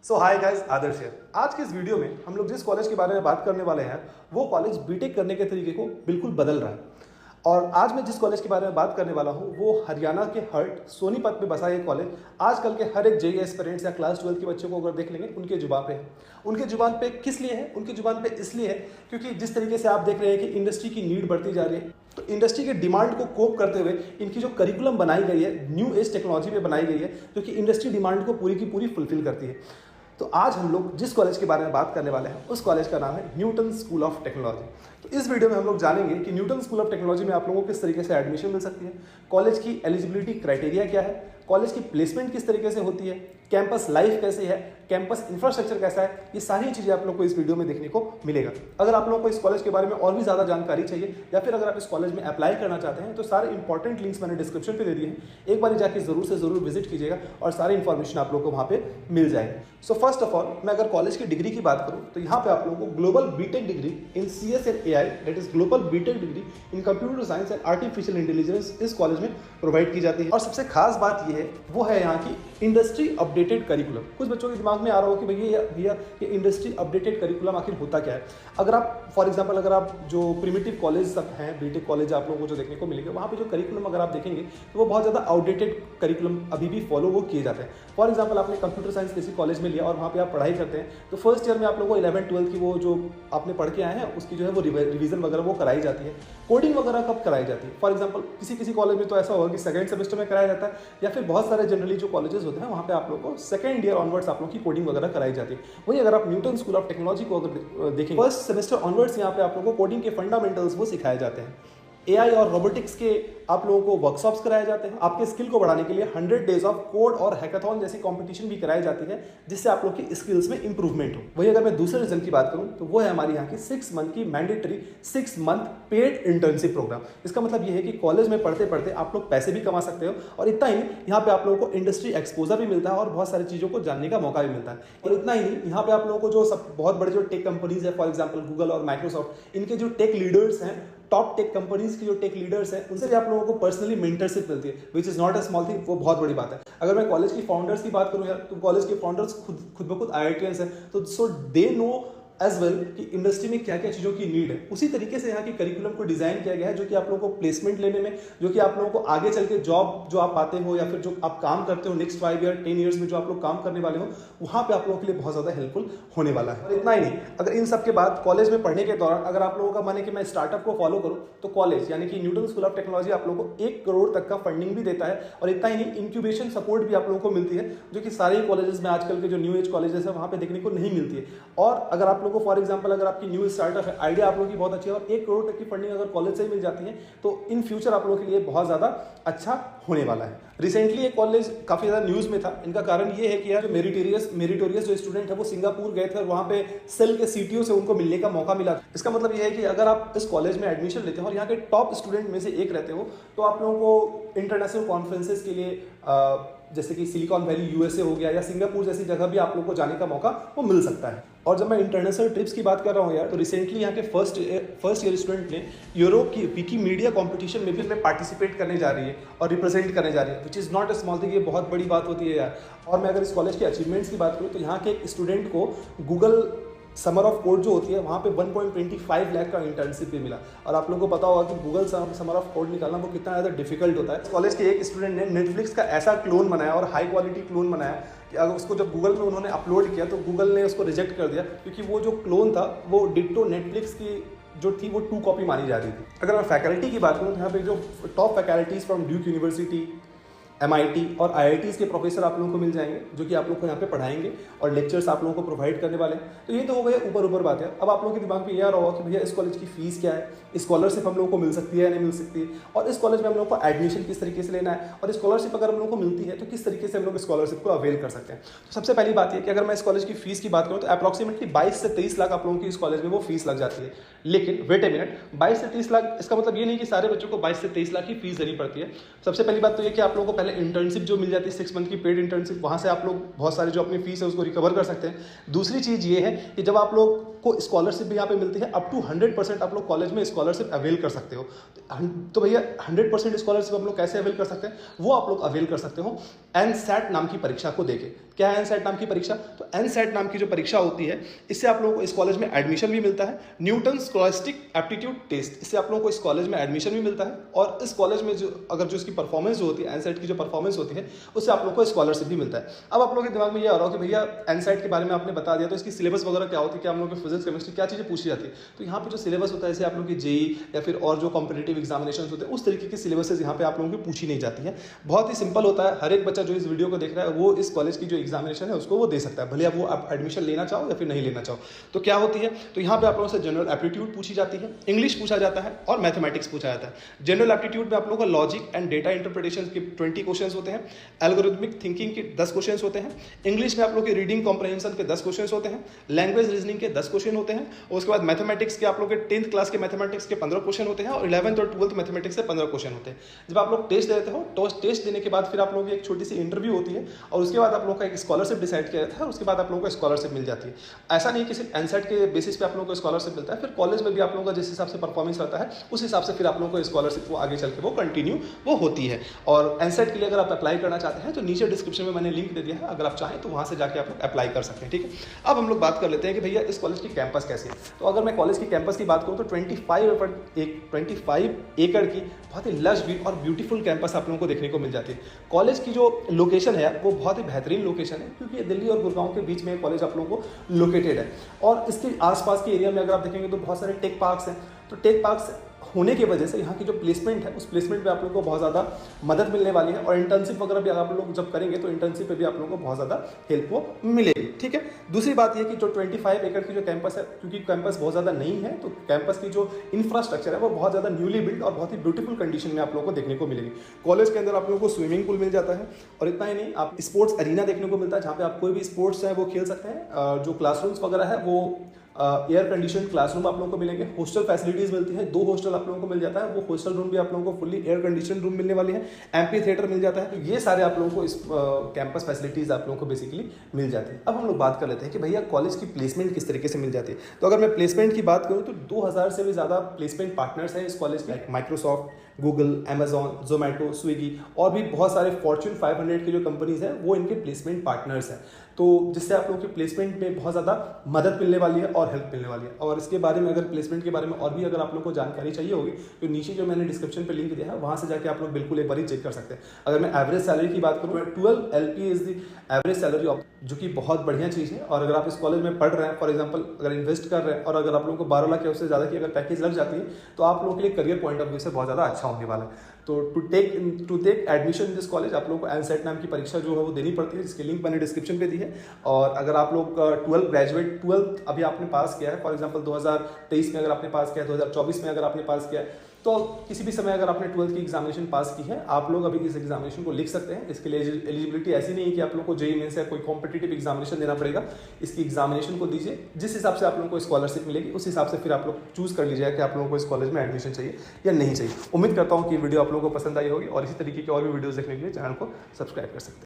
सो hi guys, आदर्श है। आज के इस वीडियो में हम लोग जिस कॉलेज के बारे में बात करने वाले हैं वो कॉलेज बीटेक करने के तरीके को बिल्कुल बदल रहा है। और आज मैं जिस कॉलेज के बारे में बात करने वाला हूँ वो हरियाणा के हर्ट सोनीपत में बसा ये कॉलेज आजकल के हर एक जेईई एस्पिरेंट्स या क्लास 12 के बच्चों को अगर देख लेंगे उनके जुबान पे है। उनके जुबान पे किस लिए है? उनके जुबान पे इसलिए है क्योंकि जिस तरीके से आप देख रहे हैं कि इंडस्ट्री की नीड बढ़ती जा रही है, तो इंडस्ट्री के डिमांड को कोप करते हुए इनकी जो करिकुलम बनाई गई है न्यू एज टेक्नोलॉजी में बनाई गई है जो कि इंडस्ट्री डिमांड को पूरी की पूरी फुलफिल करती है। तो आज हम लोग जिस कॉलेज के बारे में बात करने वाले हैं उस कॉलेज का नाम है न्यूटन स्कूल ऑफ टेक्नोलॉजी। तो इस वीडियो में हम लोग जानेंगे कि न्यूटन स्कूल ऑफ टेक्नोलॉजी में आप लोगों को किस तरीके से एडमिशन मिल सकती है, कॉलेज की एलिजिबिलिटी क्राइटेरिया क्या है, कॉलेज की प्लेसमेंट किस तरीके से होती है, कैंपस लाइफ कैसी है, कैंपस इंफ्रास्ट्रक्चर कैसा है, ये सारी चीज़ें आप लोग को इस वीडियो में देखने को मिलेगा। अगर आप लोगों को इस कॉलेज के बारे में और भी ज़्यादा जानकारी चाहिए या फिर अगर आप इस कॉलेज में अप्लाई करना चाहते हैं तो सारे इंपॉर्टेंट लिंक्स मैंने डिस्क्रिप्शन पे दे दिए हैं, एक बार जाके ज़रूर से ज़रूर विजिट कीजिएगा और सारी इन्फॉर्मेशन आप लोग को वहाँ पे मिल जाएगी। सो फर्स्ट ऑफ ऑल मैं अगर कॉलेज की डिग्री की बात करूँ तो यहाँ पे आप लोगों को global BTech degree in CS and AI, that is global BTech degree in computer science and artificial intelligence इस कॉलेज में प्रोवाइड की जाती है। और सबसे खास बात ये है वो है यहाँ की इंडस्ट्री अपडेटेड करिकुलम। कुछ बच्चों के दिमाग में आ रहा हो कि भैया ये इंडस्ट्री अपडेटेड करिकुलम आखिर होता क्या है। अगर आप फॉर एग्जांपल अगर आप जो प्रिमिटिव कॉलेज सब हैं, बीटेक कॉलेज आप लोगों को जो देखने को मिलेंगे वहाँ पे जो करिकुलम अगर आप देखेंगे तो वो बहुत ज़्यादा आउटडेटेड करिकुलम अभी भी फॉलो वो किए जाते हैं। फॉर एग्जाम्पल आपने कंप्यूटर साइंस किसी कॉलेज में लिया और वहाँ पे आप पढ़ाई करते हैं तो फर्स्ट ईयर में आप लोगों को 11-12 की वो जो आपने पढ़ के आए हैं उसकी जो है वो रिवीजन वगैरह वो कराई जाती है। कोडिंग वगैरह कब कराई जाती है? फॉर एग्जाम्पल किसी कॉलेज में तो ऐसा होगा कि सेकंड सेमेस्टर में कराया जाता है या फिर बहुत सारे जनरली जो कॉलेजेस होते हैं वहाँ पे आप लोग को सेकंड ईयर ऑनवर्ड्स आप लोग की कोडिंग वगैरह कराई जाती है। वही अगर आप न्यूटन स्कूल ऑफ टेक्नोलॉजी को अगर देखेंगे फर्स्ट सेमेस्टर ऑनवर्ड्स यहाँ पे आप लोगों को कोडिंग के फंडामेंटल्स वो सिखाए जाते हैं। AI और रोबोटिक्स के आप लोगों को वर्कशॉप्स कराए जाते हैं। आपके स्किल को बढ़ाने के लिए 100 डेज ऑफ कोड और हैकाथॉन जैसी कंपटीशन भी कराई जाती है जिससे आप लोग की स्किल्स में इंप्रूवमेंट हो। वही अगर मैं दूसरे रीजन की बात करूं तो वो है हमारी यहाँ की 6 मंथ की mandatory 6 month paid internship program. इसका मतलब ये है कि कॉलेज में पढ़ते पढ़ते आप लोग पैसे भी कमा सकते हो और इतना ही यहाँ पे आप लोगों को इंडस्ट्री एक्सपोजर भी मिलता है और बहुत सारी चीज़ों को जानने का मौका भी मिलता है। और इतना ही नहीं, यहाँ पे आप लोगों को जो सब बहुत बड़े जो टेक कंपनीज है फॉर एग्जाम्पल गूगल और माइक्रोसॉफ्ट, इनके जो टेक लीडर्स हैं, टॉप टेक कंपनीज की जो टेक लीडर्स हैं उनसे भी आप लोगों को पर्सनली मेंटरशिप मिलती है, which is not a small thing. वो बहुत बड़ी बात है। अगर मैं कॉलेज की फाउंडर्स की बात करूं यार तो कॉलेज के फाउंडर्स खुद ब खुद IITians हैं, तो सो दे नो एज वेल कि इंडस्ट्री में क्या क्या चीज़ों की नीड है। उसी तरीके से यहाँ की करिकुलम को डिजाइन किया गया है जो कि आप लोगों को प्लेसमेंट लेने में, जो कि आप लोगों को आगे चल के जॉब जो आप पाते हो या फिर जो आप काम करते हो नेक्स्ट 5 ईयर 10 ईयर्स में जो आप लोग काम करने वाले हो वहाँ पे आप लोगों के लिए बहुत ज़्यादा हेल्पफुल होने वाला है। और इतना ही नहीं, अगर इन सब के बाद कॉलेज में पढ़ने के दौरान अगर आप लोगों का मन है कि मैं स्टार्टअप को फॉलो करूँ तो कॉलेज यानी कि न्यूटन स्कूल ऑफ टेक्नोलॉजी आप लोगों को 1 करोड़ तक का फंडिंग भी देता है। और इतना ही नहीं, इंक्यूबेशन सपोर्ट भी आप लोगों को मिलती है जो कि सारे कॉलेजेस में आजकल के जो न्यू एज कॉलेजेस है वहाँ पे देखने को नहीं मिलती है। और अगर आप लोगों को फॉर एग्जाम्पल आपकी न्यू स्टार्टअप है, आइडिया आप लोगों की बहुत अच्छी है और 1 करोड़ तक की फंडिंग अगर कॉलेज से ही मिल जाती है तो इन फ्यूचर आप लोगों के लिए बहुत ज्यादा अच्छा होने वाला है। रिसेंटली ये कॉलेज काफी ज्यादा न्यूज में था। इनका कारण ये है कि यार मेरिटोरियस जो स्टूडेंट है वो सिंगापुर गए थे और वहां पे सेल के CTO से उनको मिलने का मौका मिला। इसका मतलब ये है कि अगर आप इस कॉलेज में एडमिशन लेते हो और यहाँ के टॉप स्टूडेंट में से एक रहते हो तो आप लोगों को इंटरनेशनल कॉन्फ्रेंसेस के लिए जैसे कि सिलिकॉन वैली USA हो गया या सिंगापुर जैसी जगह भी आप लोगों को जाने का मौका वो मिल सकता है। और जब मैं इंटरनेशनल ट्रिप्स की बात कर रहा हूँ यार तो रिसेंटली यहाँ के फर्स्ट ईयर स्टूडेंट ने यूरोप की विकीमीडिया कंपटीशन में भी पार्टिसिपेट करने जा रही है और रिप्रेजेंट करने जा रही है, which is not a small thing. ये बहुत बड़ी बात होती है यार। और मैं अगर इस कॉलेज के अचीवमेंट्स की बात करूँ तो यहाँ के एक स्टूडेंट को गूगल समर ऑफ कोड जो होती है वहाँ पे 1.25 लाख का इंटर्नशिप भी मिला। और आप लोगों को पता होगा कि गूगल समर ऑफ कोड निकालना वो कितना ज़्यादा डिफिकल्ट होता है। कॉलेज के एक स्टूडेंट ने नेटफ्लिक्स का ऐसा क्लोन बनाया और हाई क्वालिटी क्लोन बनाया कि अगर उसको जब गूगल में उन्होंने अपलोड किया तो गूगल ने उसको रिजेक्ट कर दिया क्योंकि वो जो क्लोन था वो डिट्टो नेटफ्लिक्स की जो थी वो 2 कॉपी मानी जा रही थी। अगर मैं फैकल्टी की बात करूँ तो यहाँ पे जो top faculties from Duke university, MIT और IITs के प्रोफेसर आप लोगों को मिल जाएंगे जो कि आप लोग को यहाँ पे पढ़ाएंगे और लेक्चर्स आप लोगों को प्रोवाइड करने वाले हैं। तो ये तो हो गया ऊपर बात है। अब आप लोगों के दिमाग में ये आ रहा होगा कि भैया इस कॉलेज की फीस क्या है, स्कॉलरशिप हम लोगों को मिल सकती है या नहीं मिल सकती है, और इस कॉलेज में हम लोग को एडमिशन किस तरीके से लेना है, और स्कॉलरशिप अगर हम लोग को मिलती है तो किस तरीके से हम लोग स्कॉलरशिप को अवेल कर सकते हैं। तो सबसे पहली बात है कि अगर मैं इस कॉलेज की फीस की बात करूँ तो अप्रॉक्सीमेटली 22 से 23 लाख आप लोगों की इस कॉलेज में वो फीस लग जाती है। लेकिन वेट ए मिनट, 22 से 30 लाख इसका मतलब ये नहीं कि सारे बच्चों को 22 से 23 लाख की फीस देनी पड़ती है। सबसे पहली बात तो ये कि आप लोगों को पहले इंटर्नशिप जो मिल जाती है 6 मंथ की पेड इंटर्नशिप, वहाँ से आप लोग बहुत सारी जो अपनी फीस है उसको रिकवर कर सकते हैं। दूसरी चीज़ ये है कि जब आप लोग को स्कॉलरशिप भी यहाँ पे मिलती है, अप टू 100% आप लोग कॉलेज में स्कॉलरशिप अवेल कर सकते हो। तो भैया 100% स्कॉलरशिप आप लोग कैसे अवेल कर सकते हैं, वो आप लोग अवेल कर सकते हो एनसैट नाम की परीक्षा को देके। क्या है एनसेट नाम की परीक्षा? तो एनसेट नाम की जो परीक्षा होती है, इससे आप लोगों को इस कॉलेज में एडमिशन भी मिलता है। न्यूटन स्कॉलास्टिक एप्टीट्यूड टेस्ट, इससे आप लोगों को इस कॉलेज में एडमिशन भी मिलता है, और इस कॉलेज में जो अगर जो इसकी परफॉर्मेंस जो होती है, एनसेट की जो परफॉर्मेंस होती है, उससे आप लोगों को स्कॉलरशिप भी मिलता है। अब आप लोगों के दिमाग में ये आ रहा हो कि भैया एनसेट के बारे में आपने बता दिया, तो इसकी सिलेबस वगैरह क्या होती है, क्या हम लोग की फिजिक्स केमिस्ट्री क्या चीज़ें पूछी जाती है? तो यहाँ पे जो सिलेबस होता है, जैसे आप लोग की जेई या फिर और जो कॉम्पिटेटिव एग्जामिनेशन होते हैं, उस तरीके की सिलेबसेज यहाँ पे आप लोगों की पूछी नहीं जाती है। बहुत ही सिंपल होता है, हर एक बच्चा जो इस वीडियो को देख रहा है वो इस कॉलेज की जो एग्जामिनेशन है उसको वो दे सकता है, भले आप वो आप एडमिशन लेना चाहो या फिर नहीं लेना चाहो। तो क्या होती है, तो यहाँ पे आप लोगों से जनरल एप्टीट्यूड पूछी जाती है, इंग्लिश पूछा जाता है और मैथमेटिक्स पूछा जाता है। जनरल एप्टीट्यूड में आप लोगों का लॉजिक एंड डेटा इंटरप्रिटेशन के 20 क्वेश्चन होते हैं, एल्गोरिथमिक थिंकिंग के 10 क्वेश्चन होते हैं, इंग्लिश में आप लोग के रीडिंग कॉम्प्रहेंशन के 10 क्वेश्चन होते हैं, लैंग्वेज रीजनिंग के 10 क्वेश्चन होते हैं, और उसके बाद मैथमेटिक्स के आप लोग के 10th क्लास के मैथमेटिक्स के 15 क्वेश्चन होते हैं, और 11th और 12th मैथमेटिक्स के 15 क्वेश्चन होते हैं। जब आप लोग टेस्ट देते हो, तो टेस्ट देने के बाद फिर आप लोगों की एक छोटी सी इंटरव्यू होती है, और उसके बाद आप लोग का एक स्कॉलरशिप डिसाइड किया जाता है, और उसके बाद आप लोगों को स्कॉलरशिप मिल जाती है। ऐसा नहीं कि सिर्फ एनसेट के बेसिस पे आप लोगों को स्कॉलरशिप मिलता है, फिर कॉलेज में भी आप लोगों का जिस हिसाब से परफॉर्मेंस रहता है उस हिसाब से फिर आप लोगों को स्कॉलरशिप वो आगे चल के वो कंटिन्यू वो होती है। और एनसेट के लिए अगर आप अप्लाई करना चाहते हैं तो नीचे डिस्क्रिप्शन में मैंने लिंक दे दिया है, अगर आप चाहें तो वहाँ से जाके आप लोग अप्लाई कर सकते हैं, ठीक है। अब हम लोग बात कर लेते हैं कि भैया इस कॉलेज की कैंपस कैसी है। तो अगर मैं कॉलेज की कैंपस की बात करूँ तो 25 एकड़ की बहुत ही लश और ब्यूटीफुल कैंपस आप लोगों को देखने को मिल जाती है। कॉलेज की जो लोकेशन है वो बहुत ही बेहतरीन लोकेशन है, क्योंकि दिल्ली और गुड़गांव के बीच में कॉलेज आप लोगों को लोकेटेड है, और इसके आसपास के एरिया में अगर आप देखेंगे तो बहुत सारे टेक पार्क्स हैं। तो टेक पार्क्स होने की वजह से यहाँ की जो प्लेसमेंट है उस प्लेसमेंट पे आप लोगों को बहुत ज़्यादा मदद मिलने वाली है, और इंटर्नशिप वगैरह भी आप लोग जब करेंगे तो इंटर्नशिप पे भी आप लोगों को बहुत ज़्यादा हेल्प वो मिलेगी, ठीक है। दूसरी बात यह कि जो 25 एकड़ की जो कैंपस है, क्योंकि कैंपस बहुत ज़्यादा नहीं है, तो कैंपस की जो इंफ्रास्ट्रक्चर है वो बहुत ज़्यादा न्यूली बिल्ड और बहुत ही ब्यूटीफुल कंडीशन में आप लोगों को देखने को मिलेगी। कॉलेज के अंदर आप लोगों को स्विमिंग पूल मिल जाता है, और इतना ही नहीं, आप स्पोर्ट्स अरीना देखने को मिलता है, जहाँ पे आप कोई भी स्पोर्ट्स है वो खेल सकते हैं। जो क्लासरूम्स वगैरह है वो एयर कंडीशन क्लासरूम आप लोगों को मिलेंगे। हॉस्टल फैसिलिटीज मिलती है, 2 हॉस्टल आप लोगों को मिल जाता है, वो हॉस्टल रूम भी आप लोगों को फुल्ली एयर कंडीशन रूम मिलने वाली है। एम्पी थिएटर मिल जाता है। तो ये सारे आप लोगों को इस कैंपस फैसिलिटीज आप लोगों को बेसिकली मिल जाती है। अब हम लोग बात कर लेते हैं कि भैया कॉलेज की प्लेसमेंट किस तरीके से मिल जाती है। तो अगर मैं प्लेसमेंट की बात करूँ तो 2000 से भी ज़्यादा प्लेसमेंट पार्टनर्स हैं इस कॉलेज में। Microsoft, Google, Amazon, Zomato, Swiggy और भी बहुत सारे फॉर्च्यून 500 की जो कंपनीज हैं वो इनके प्लेसमेंट पार्टनर्स हैं। तो जिससे आप लोगों की प्लेसमेंट में बहुत ज़्यादा मदद मिलने वाली है और हेल्प मिलने वाली है। और इसके बारे में अगर प्लेसमेंट के बारे में और भी अगर आप लोगों को जानकारी चाहिए होगी तो नीचे जो मैंने डिस्क्रिप्शन पे लिंक दिया है वहाँ से जाके आप लोग बिल्कुल एक बार चेक कर सकते हैं। अगर मैं एवरेज सैलरी की बात करूँ, 12 LP is the average salary of, जो कि बहुत बढ़िया चीज़ है। और अगर आप इस कॉलेज में पढ़ रहे हैं, फॉर एग्जाम्पल अगर इन्वेस्ट कर रहे हैं, और अगर आप लोगों को 12 लाख या उससे ज़्यादा की अगर पैकेज लग जाती है तो आप लोगों के लिए करियर पॉइंट ऑफ व्यू से बहुत ज़्यादा अच्छा होने वाला है। तो to take admission in this college आप लोगों को एनसेट नाम की परीक्षा जो है वो देनी पड़ती है, जिसकी लिंक मैंने डिस्क्रिप्शन पे दी है। और अगर आप लोग 12 अभी आपने पास किया है, फॉर एग्जांपल 2023 में अगर आपने पास किया है, 2024 में अगर आपने पास किया है, तो किसी भी समय अगर आपने 12th की एग्जामिनेशन पास की है, आप लोग अभी इस एग्जामिनेशन को लिख सकते हैं। इसके लिए एलिजिबिलिटी ऐसी नहीं है कि आप लोग को जेईई मेंस या कोई कॉम्पिटिटिव एग्जामिनेशन देना पड़ेगा। इसकी एग्जामिनेशन को दीजिए, जिस हिसाब से आप लोगों को स्कॉलरशिप मिलेगी उस हिसाब से फिर आप लोग चूज कर लीजिएगा कि आप लोगों को इस कॉलेज में एडमिशन चाहिए या नहीं चाहिए। उम्मीद करता हूँ कि वीडियो आप लोगों को पसंद आई होगी, और इसी तरीके की और भी वीडियोज़ देखने के लिए चैनल को सब्सक्राइब कर सकते हैं।